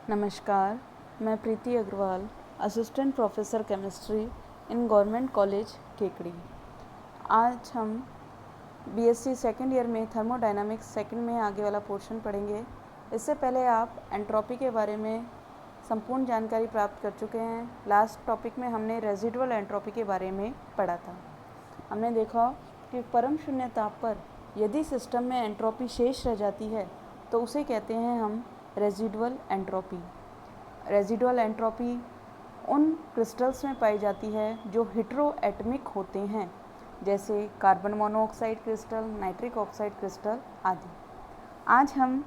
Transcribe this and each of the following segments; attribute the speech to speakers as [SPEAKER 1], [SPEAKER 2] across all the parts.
[SPEAKER 1] नमस्कार, मैं Preeti Agrawal, assistant professor chemistry in government college Kekri. आज हम बीएससी सेकेंड ईयर में थर्मोडायनामिक्स सेकेंड में आगे वाला पोर्शन पढ़ेंगे। इससे पहले आप एंट्रोपी के बारे में संपूर्ण जानकारी प्राप्त कर चुके हैं। लास्ट टॉपिक में हमने रेजिडुअल एंट्रोपी के बारे में पढ़ा था। हमने देखा कि परम शून्य ताप पर यदि सिस्टम में एंट्रोपी शेष रह जाती है तो उसे कहते हैं हम रेजिडुअल एंट्रोपी। रेजिडुअल एंट्रोपी उन क्रिस्टल्स में पाई जाती है जो हेटेरोएटमिक होते हैं, जैसे carbon monoxide crystal, nitric oxide crystal आदि। आज हम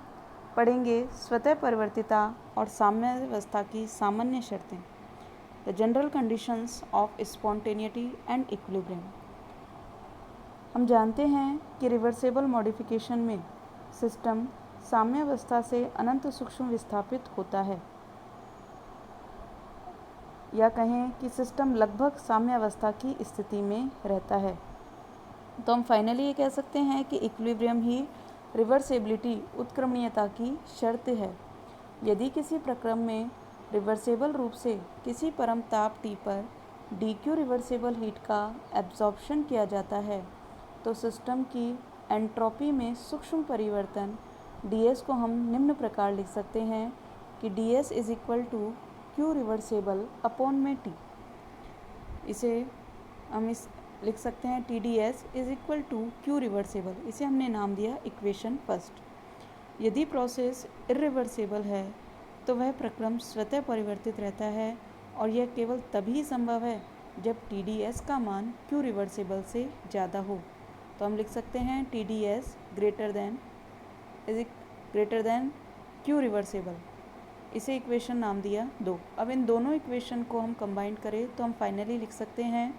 [SPEAKER 1] पढ़ेंगे स्वतः परिवर्तिता और साम्यावस्था की सामान्य शर्तें, the general conditions of spontaneity and equilibrium. हम जानते हैं कि रिवर्सेबल मॉडिफिकेशन में सिस्टम साम्यावस्था से अनंत सूक्ष्म विस्थापित होता है, या कहें कि सिस्टम लगभग साम्यावस्था की स्थिति में रहता है। तो हम फाइनली ये कह सकते हैं कि इक्विलिब्रियम ही रिवर्सेबिलिटी उत्क्रमणीयता की शर्त है। यदि किसी प्रक्रम में रिवर्सेबल रूप से किसी परम ताप T पर dq रिवर्सेबल हीट का एब्जॉर्प्शन किया जाता है तो सिस्टम की एंट्रोपी में सूक्ष्म परिवर्तन ds को हम निम्न प्रकार लिख सकते हैं कि ds is equal to q reversible upon में t। इसे हम इस लिख सकते हैं TdS is equal to q reversible. इसे हमने नाम दिया इक्वेशन फर्स्ट। यदि प्रोसेस इरिवर्सेबल है तो वह प्रक्रम स्वतः परिवर्तित रहता है, और यह केवल तभी संभव है जब TdS का मान q रिवर्सेबल से ज़्यादा हो। तो हम लिख सकते हैं TdS greater then q reversible. इसे इक्वेशन नाम दिया 2। अब इन दोनों इक्वेशन को हम कंबाइन करें तो हम फाइनली लिख सकते हैं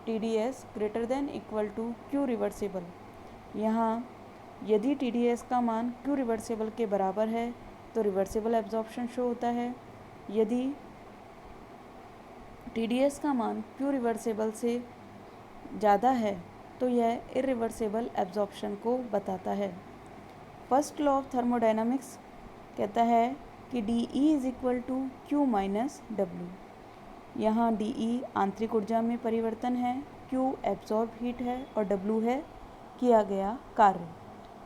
[SPEAKER 1] TdS greater than equal to q reversible. यहाँ यदि TdS का मान q रिवर्सेबल के बराबर है तो रिवर्सेबल एब्जॉर्प्शन शो होता है। यदि TdS का मान q रिवर्सेबल से ज़्यादा है तो यह इरिवर्सेबल एब्जॉर्प्शन को बताता है। फर्स्ट लॉ ऑफ थर्मोडायनामिक्स कहता है कि dE is equal to q minus W. यहाँ dE आंतरिक ऊर्जा में परिवर्तन है, q एब्जॉर्ब हीट है और w है किया गया कार्य।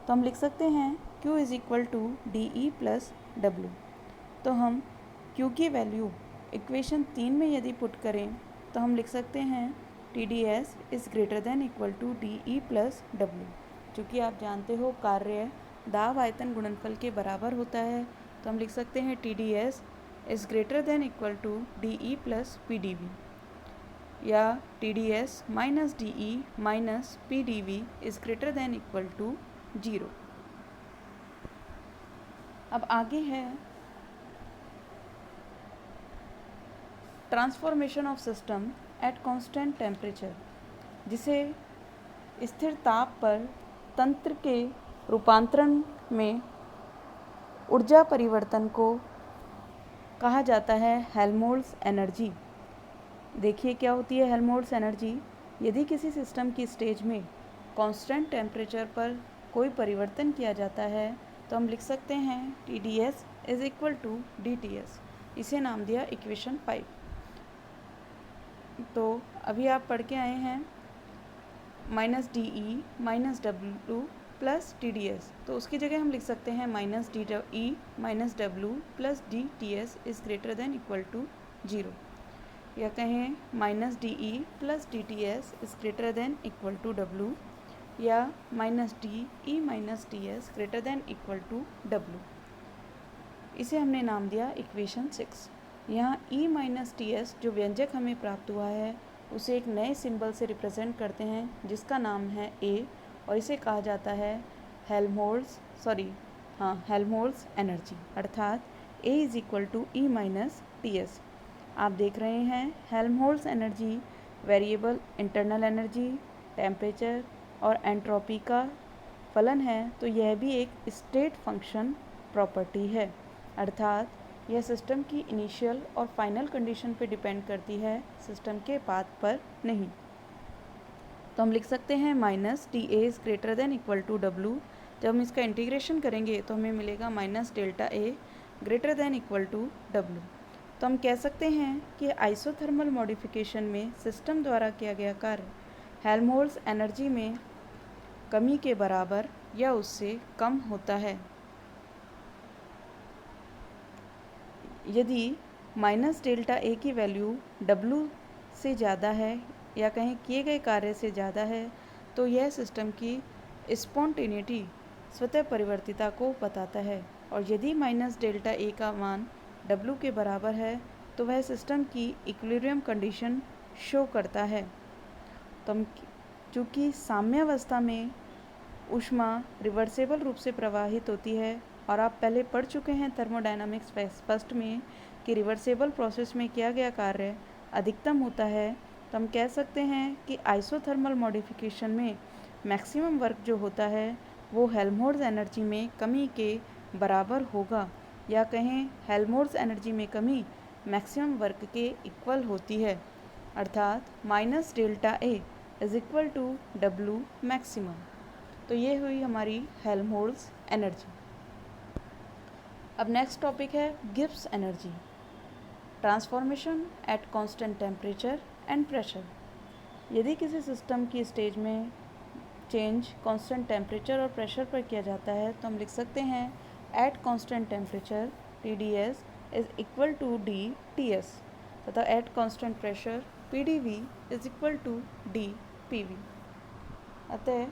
[SPEAKER 1] तो हम लिख सकते हैं q is equal to dE plus W. तो हम q की वैल्यू इक्वेशन 3 में यदि पुट करें तो हम लिख सकते हैं TdS is greater than equal to dE plus W. चूँकि आप जानते हो कार्य दाब आयतन गुणनफल के बराबर होता है, तो हम लिख सकते हैं TdS is greater than equal to dE plus PdV, या TdS minus dE minus PdV is greater than equal to 0। अब आगे है transformation of system at constant temperature, जिसे स्थिर ताप पर तंत्र के रूपांतरण में ऊर्जा परिवर्तन को कहा जाता है हेल्महोल्ट्ज़ एनर्जी। देखिए क्या होती है हेल्महोल्ट्ज़ एनर्जी। यदि किसी सिस्टम की स्टेज में कांस्टेंट टेम्परेचर पर कोई परिवर्तन किया जाता है तो हम लिख सकते हैं TdS is equal to dTs। इसे नाम दिया इक्वेशन 5। तो अभी आप पढ़ के आए हैं minus DE minus W plus TdS, तो उसकी जगह हम लिख सकते हैं minus DE minus W plus DTS is greater than equal to 0, या कहें minus DE plus DTS is greater than equal to W, या minus DE minus TS greater than equal to W। इसे हमने नाम दिया इक्वेशन 6। यहाँ E minus TS जो व्यंजक हमें प्राप्त हुआ है उसे एक नए सिंबल से रिप्रेजेंट करते हैं जिसका नाम है A, और इसे कहा जाता है हेल्महोल्ट्ज़ एनर्जी, अर्थात A is equal to E minus TS। आप देख रहे हैं Helmholtz energy variable internal energy, temperature और एंट्रोपी का फलन है, तो यह भी एक स्टेट फंक्शन प्रॉपर्टी है, अर्थात यह सिस्टम की इनिशियल और फाइनल कंडीशन पे डिपेंड करती है, सिस्टम के पाथ पर नहीं। तो हम लिख सकते हैं minus TA is greater than equal to W। जब हम इसका इंटीग्रेशन करेंगे तो हमें मिलेगा minus delta A greater than equal to W। तो हम कह सकते हैं कि आइसोथर्मल मॉडिफिकेशन में सिस्टम द्वारा किया गया कार्य हेल्महोल्ट्ज़ एनर्जी में कमी के बराबर या उससे कम होता है। यदि माइनस डेल्टा ए की वैल्यू W से ज़्यादा है या कहीं किए गए कार्य से ज़्यादा है तो यह सिस्टम की स्पॉन्टेनिटी स्वतः परिवर्तिता को बताता है, और यदि माइनस डेल्टा ए का मान W के बराबर है तो वह सिस्टम की इक्विलिब्रियम कंडीशन शो करता है। तो हम चूँकि साम्यावस्था में ऊष्मा रिवर्सेबल रूप से प्रवाहित होती है, और आप पहले पढ़ चुके हैं थर्मोडायनामिक्स फर्स्ट में कि रिवर्सेबल प्रोसेस में किया गया कार्य अधिकतम होता है, तो हम कह सकते हैं कि आइसोथर्मल मॉडिफिकेशन में मैक्सिमम वर्क जो होता है वो हेल्महोल्ट्ज़ एनर्जी में कमी के बराबर होगा, या कहें हेल्महोल्ट्ज़ एनर्जी में कमी मैक्सिमम वर्क के इक्वल होती है, अर्थात minus delta A is equal to W maximum. तो ये हुई हमारी हेल्महोल्ट्ज़ एनर्जी। अब नेक्स्ट टॉपिक है Gibbs energy, transformation at constant temperature and pressure. यदि किसी सिस्टम की स्टेज में चेंज कांस्टेंट टेम्परेचर और प्रेशर पर किया जाता है तो हम लिख सकते हैं at constant temperature TdS is equal to dTs तथा at constant pressure PdV is equal to dPV। अतः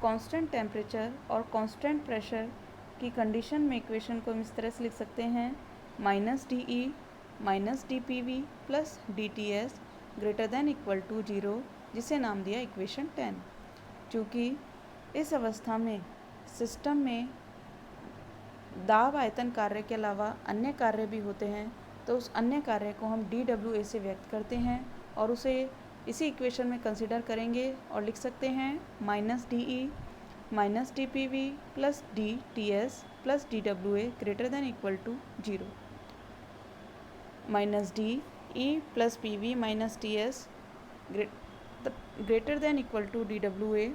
[SPEAKER 1] कांस्टेंट टेम्परेचर और कांस्टेंट प्रेशर की कंडीशन में इक्वेशन को हम इस तरह से लिख सकते हैं -dE minus dPV plus dTs greater than equal to 0, जिसे नाम दिया इक्वेशन 10। चूँकि इस अवस्था में सिस्टम में दाब आयतन कार्य के अलावा अन्य कार्य भी होते हैं, तो उस अन्य कार्य को हम dWA से व्यक्त करते हैं और उसे इसी इक्वेशन में कंसिडर करेंगे और लिख सकते हैं -dE minus dPV plus dTs plus dWA greater than equal to 0। -dE plus PV minus TS greater than equal to dWA।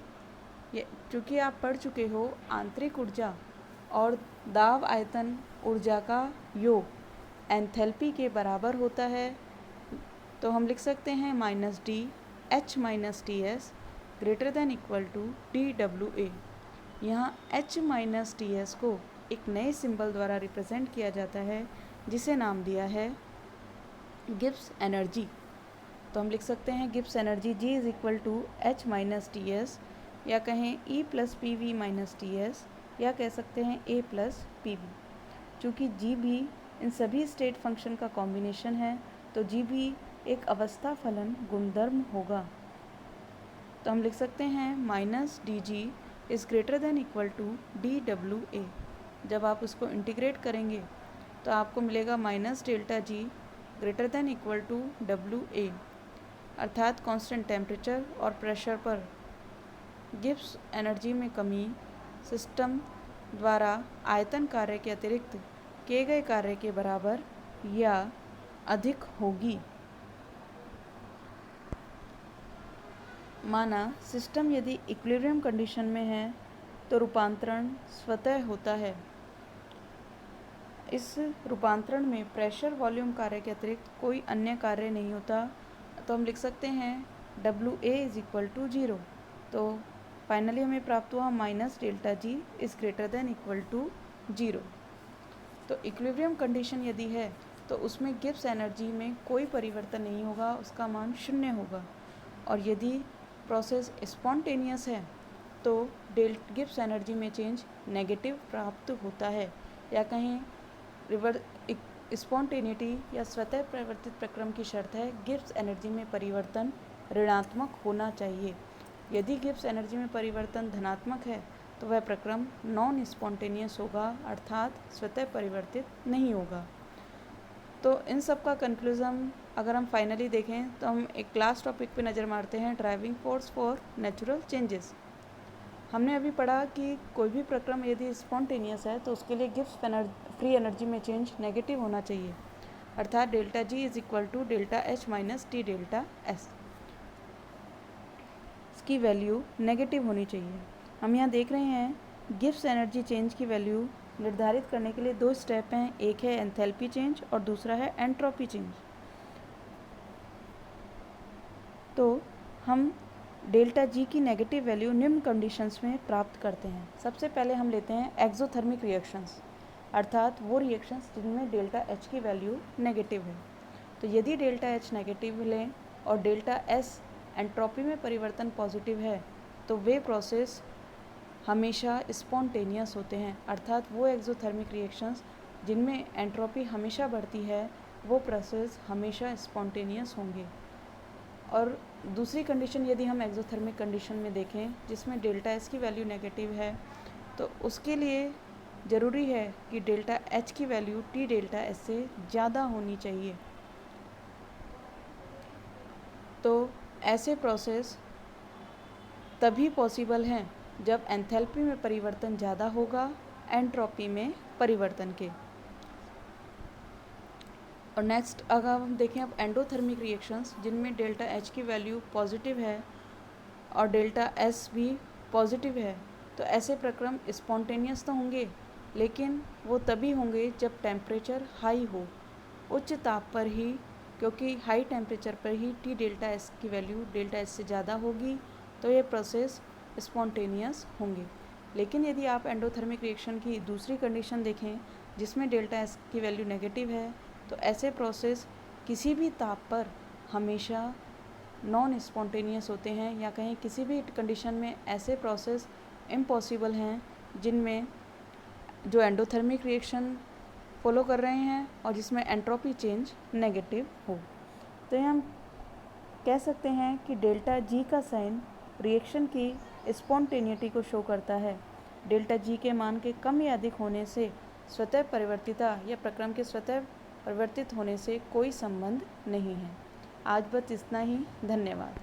[SPEAKER 1] चूँकि आप पढ़ चुके हो आंतरिक ऊर्जा और दाब आयतन ऊर्जा का योग एंथैल्पी के बराबर होता है, तो हम लिख सकते हैं -dH minus TS greater than equal to dWA। यहाँ H माइनस TS को एक नए सिंबल द्वारा रिप्रेजेंट किया जाता है जिसे नाम दिया है गिब्स एनर्जी। तो हम लिख सकते हैं Gibbs energy G is equal to H minus TS, या कहें E plus PV minus TS, या कह सकते हैं A प्लस PV। चूँकि G भी इन सभी स्टेट फंक्शन का कॉम्बिनेशन है तो G भी एक अवस्था फलन गुणधर्म होगा। तो हम लिख सकते हैं -dG is greater than equal to dWA। जब आप उसको इंटीग्रेट करेंगे तो आपको मिलेगा -ΔG greater than equal to WA, अर्थात कांस्टेंट टेम्परेचर और प्रेशर पर गिब्स एनर्जी में कमी सिस्टम द्वारा आयतन कार्य के अतिरिक्त किए गए कार्य के बराबर या अधिक होगी। माना सिस्टम यदि इक्विलिब्रियम कंडीशन में है तो रूपांतरण स्वतः होता है। इस रूपांतरण में प्रेशर वॉल्यूम कार्य के अतिरिक्त कोई अन्य कार्य नहीं होता, तो हम लिख सकते हैं WA इज इक्वल टू 0। तो फाइनली हमें प्राप्त हुआ -ΔG is greater than equal to 0। तो इक्विलिब्रियम कंडीशन यदि है तो उसमें गिब्स एनर्जी में कोई परिवर्तन नहीं होगा, उसका मान 0 होगा। और यदि प्रोसेस स्पॉन्टेनियस है तो गिब्स एनर्जी में चेंज नेगेटिव प्राप्त होता है, या कहीं स्पॉन्टेनिटी या स्वतः परिवर्तित प्रक्रम की शर्त है गिब्स एनर्जी में परिवर्तन ऋणात्मक होना चाहिए। यदि गिब्स एनर्जी में परिवर्तन धनात्मक है तो वह प्रक्रम नॉन स्पॉन्टेनियस होगा, अर्थात स्वतः परिवर्तित नहीं होगा। तो इन सब का कंक्लूज़न अगर हम फाइनली देखें तो हम एक लास्ट टॉपिक पे नज़र मारते हैं, driving force for natural changes. हमने अभी पढ़ा कि कोई भी प्रक्रम यदि स्पॉन्टेनियस है तो उसके लिए गिब्स फ्री एनर्जी में चेंज नेगेटिव होना चाहिए, अर्थात ΔG is equal to ΔH minus T∆S। इसकी वैल्यू नेगेटिव होनी चाहिए। हम यहाँ देख रहे हैं गिब्स एनर्जी चेंज की वैल्यू निर्धारित करने के लिए 2 स्टेप हैं, एक है एंथैल्पी चेंज और दूसरा है एंट्रोपी चेंज। तो हम डेल्टा जी की नेगेटिव वैल्यू निम्न कंडीशंस में प्राप्त करते हैं। सबसे पहले हम लेते हैं एक्सोथर्मिक रिएक्शंस, अर्थात वो रिएक्शंस जिनमें डेल्टा एच की वैल्यू नेगेटिव है। तो यदि डेल्टा एच नेगेटिव लें और डेल्टा एस एंट्रोपी में परिवर्तन पॉजिटिव है तो वे प्रोसेस हमेशा स्पॉन्टेनियस होते हैं, अर्थात वो एक्सोथर्मिक रिएक्शंस जिनमें एंट्रोपी हमेशा बढ़ती है वो प्रोसेस हमेशा स्पॉन्टेनियस होंगे। और दूसरी कंडीशन यदि हम एक्सोथर्मिक कंडीशन में देखें जिसमें डेल्टा एस की वैल्यू नेगेटिव है तो उसके लिए ज़रूरी है कि डेल्टा एच की वैल्यू टी डेल्टा एस से ज़्यादा होनी चाहिए। तो ऐसे प्रोसेस तभी पॉसिबल हैं जब एंथैल्पी में परिवर्तन ज़्यादा होगा एंट्रोपी में परिवर्तन के। और नेक्स्ट अगर हम देखें अब एंडोथर्मिक रिएक्शंस जिनमें डेल्टा एच की वैल्यू पॉजिटिव है और डेल्टा एस भी पॉजिटिव है, तो ऐसे प्रक्रम स्पॉन्टेनियस तो होंगे लेकिन वो तभी होंगे जब टेम्परेचर हाई हो, उच्च ताप पर ही, क्योंकि हाई टेम्परेचर पर ही टी डेल्टा एस की वैल्यू डेल्टा एस से ज़्यादा होगी तो ये प्रोसेस स्पॉन्टेनियस होंगे। लेकिन यदि आप एंडोथर्मिक रिएक्शन की दूसरी कंडीशन देखें जिसमें डेल्टा एस की वैल्यू नेगेटिव है तो ऐसे प्रोसेस किसी भी ताप पर हमेशा नॉन स्पॉन्टेनियस होते हैं, या कहीं किसी भी कंडीशन में ऐसे प्रोसेस इम्पॉसिबल हैं जिनमें जो एंडोथर्मिक रिएक्शन फॉलो कर रहे हैं और जिसमें एंट्रोपी चेंज नेगेटिव हो। तो ये हम कह सकते हैं कि डेल्टा जी का साइन रिएक्शन की स्पॉन्टेनिटी को शो करता है। डेल्टा जी के मान के कम या अधिक होने से स्वतः परिवर्तिता या प्रक्रम के स्वतः परिवर्तित होने से कोई संबंध नहीं है। आज बस इतना ही, धन्यवाद।